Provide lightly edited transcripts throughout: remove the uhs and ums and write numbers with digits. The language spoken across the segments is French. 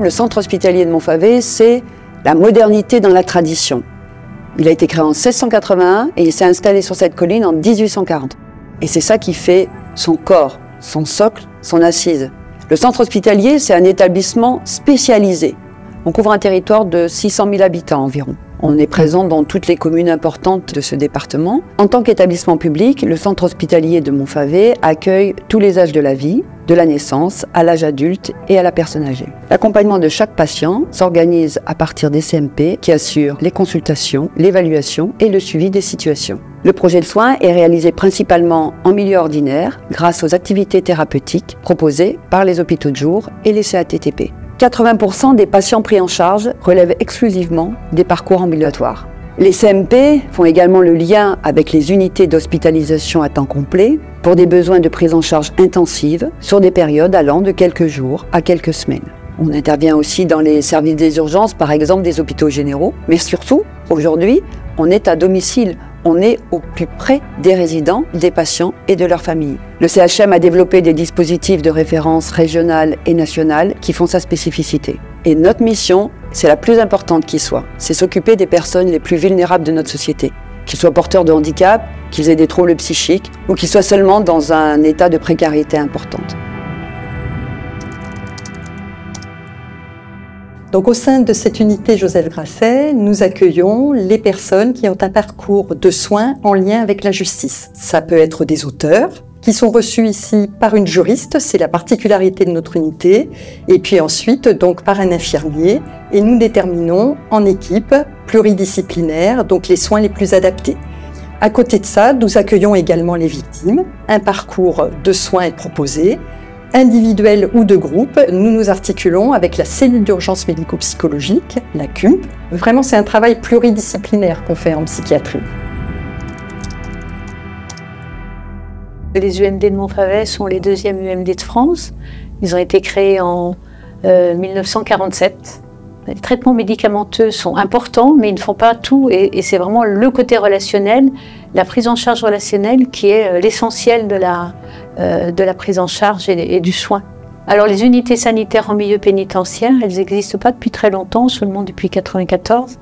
Le centre hospitalier de Montfavet, c'est la modernité dans la tradition. Il a été créé en 1681 et il s'est installé sur cette colline en 1840. Et c'est ça qui fait son corps, son socle, son assise. Le centre hospitalier, c'est un établissement spécialisé. On couvre un territoire de 600 000 habitants environ. On est présent dans toutes les communes importantes de ce département. En tant qu'établissement public, le centre hospitalier de Montfavet accueille tous les âges de la vie, de la naissance à l'âge adulte et à la personne âgée. L'accompagnement de chaque patient s'organise à partir des CMP qui assurent les consultations, l'évaluation et le suivi des situations. Le projet de soins est réalisé principalement en milieu ordinaire grâce aux activités thérapeutiques proposées par les hôpitaux de jour et les CATTP. 80% des patients pris en charge relèvent exclusivement des parcours ambulatoires. Les CMP font également le lien avec les unités d'hospitalisation à temps complet pour des besoins de prise en charge intensive sur des périodes allant de quelques jours à quelques semaines. On intervient aussi dans les services des urgences, par exemple des hôpitaux généraux, mais surtout, aujourd'hui, on est à domicile. On est au plus près des résidents, des patients et de leurs familles. Le CHM a développé des dispositifs de référence régionales et nationales qui font sa spécificité. Et notre mission, c'est la plus importante qui soit, c'est s'occuper des personnes les plus vulnérables de notre société. Qu'ils soient porteurs de handicap, qu'ils aient des troubles psychiques ou qu'ils soient seulement dans un état de précarité importante. Donc au sein de cette unité Joseph Grasset, nous accueillons les personnes qui ont un parcours de soins en lien avec la justice. Ça peut être des auteurs qui sont reçus ici par une juriste, c'est la particularité de notre unité, et puis ensuite donc par un infirmier, et nous déterminons en équipe pluridisciplinaire donc les soins les plus adaptés. À côté de ça, nous accueillons également les victimes. Un parcours de soins est proposé, individuel ou de groupe. Nous nous articulons avec la cellule d'urgence médico-psychologique, la CUMP. Vraiment, c'est un travail pluridisciplinaire qu'on fait en psychiatrie. Les UMD de Montfavet sont les deuxièmes UMD de France. Ils ont été créés en 1947. Les traitements médicamenteux sont importants, mais ils ne font pas tout. Et c'est vraiment le côté relationnel, la prise en charge relationnelle qui est l'essentiel de la prise en charge et du soin. Alors les unités sanitaires en milieu pénitentiaire, elles n'existent pas depuis très longtemps, seulement depuis 1994.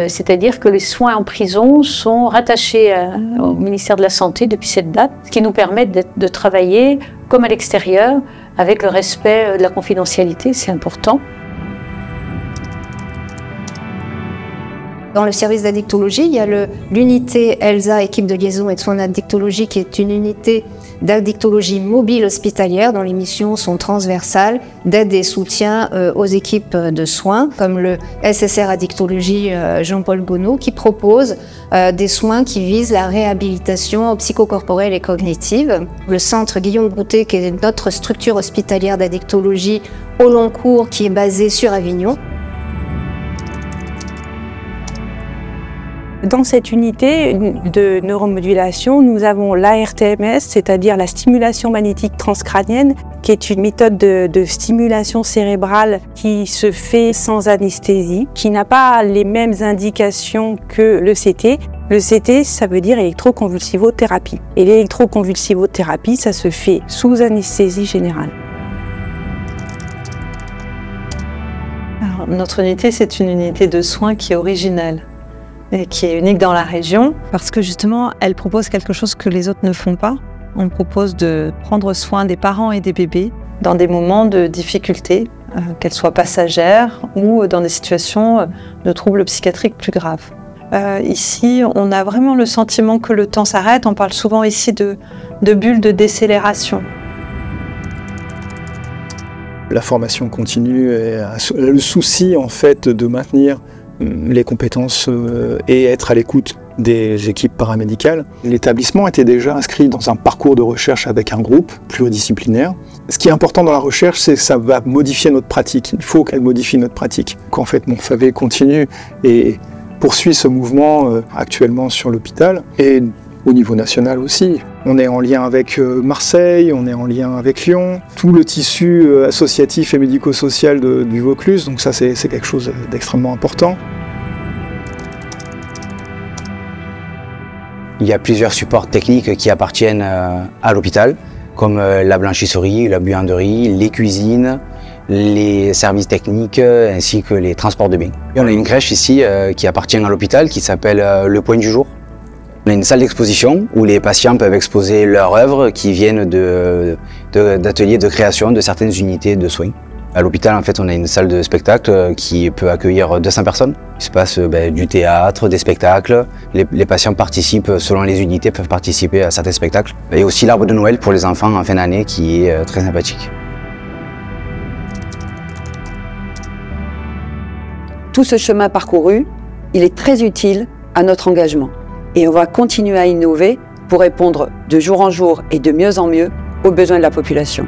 C'est-à-dire que les soins en prison sont rattachés au ministère de la Santé depuis cette date, ce qui nous permet de travailler comme à l'extérieur, avec le respect de la confidentialité, c'est important. Dans le service d'addictologie, il y a l'unité ELSA, équipe de liaison et de soins d'addictologie, qui est une unité d'addictologie mobile hospitalière dont les missions sont transversales d'aide et soutien aux équipes de soins, comme le SSR Addictologie Jean-Paul Gonod, qui propose des soins qui visent la réhabilitation psychocorporelle et cognitive. Le centre Guillaume Broutet, qui est notre structure hospitalière d'addictologie au long cours, qui est basée sur Avignon. Dans cette unité de neuromodulation, nous avons l'ARTMS, c'est-à-dire la stimulation magnétique transcrânienne, qui est une méthode de stimulation cérébrale qui se fait sans anesthésie, qui n'a pas les mêmes indications que le CT. Le CT, ça veut dire électroconvulsivothérapie. Et l'électroconvulsivothérapie, ça se fait sous anesthésie générale. Alors, notre unité, c'est une unité de soins qui est originale et qui est unique dans la région parce que justement, elle propose quelque chose que les autres ne font pas. On propose de prendre soin des parents et des bébés dans des moments de difficulté, qu'elles soient passagères ou dans des situations de troubles psychiatriques plus graves. Ici, on a vraiment le sentiment que le temps s'arrête. On parle souvent ici de bulles de décélération. La formation continue et le souci en fait de maintenir les compétences et être à l'écoute des équipes paramédicales. L'établissement était déjà inscrit dans un parcours de recherche avec un groupe pluridisciplinaire. Ce qui est important dans la recherche, c'est que ça va modifier notre pratique. Il faut qu'elle modifie notre pratique. Qu'en fait, Montfavet continue et poursuit ce mouvement actuellement sur l'hôpital et au niveau national aussi. On est en lien avec Marseille, on est en lien avec Lyon, tout le tissu associatif et médico-social du Vaucluse, donc ça c'est quelque chose d'extrêmement important. Il y a plusieurs supports techniques qui appartiennent à l'hôpital, comme la blanchisserie, la buanderie, les cuisines, les services techniques ainsi que les transports de biens. Et on a une crèche ici qui appartient à l'hôpital qui s'appelle Le Point du Jour. On a une salle d'exposition où les patients peuvent exposer leurs œuvres qui viennent d'ateliers de création de certaines unités de soins. À l'hôpital, en fait, on a une salle de spectacle qui peut accueillir 200 personnes. Il se passe du théâtre, des spectacles. Les patients participent, selon les unités, peuvent participer à certains spectacles. Et aussi l'arbre de Noël pour les enfants en fin d'année qui est très sympathique. Tout ce chemin parcouru, il est très utile à notre engagement. Et on va continuer à innover pour répondre de jour en jour et de mieux en mieux aux besoins de la population.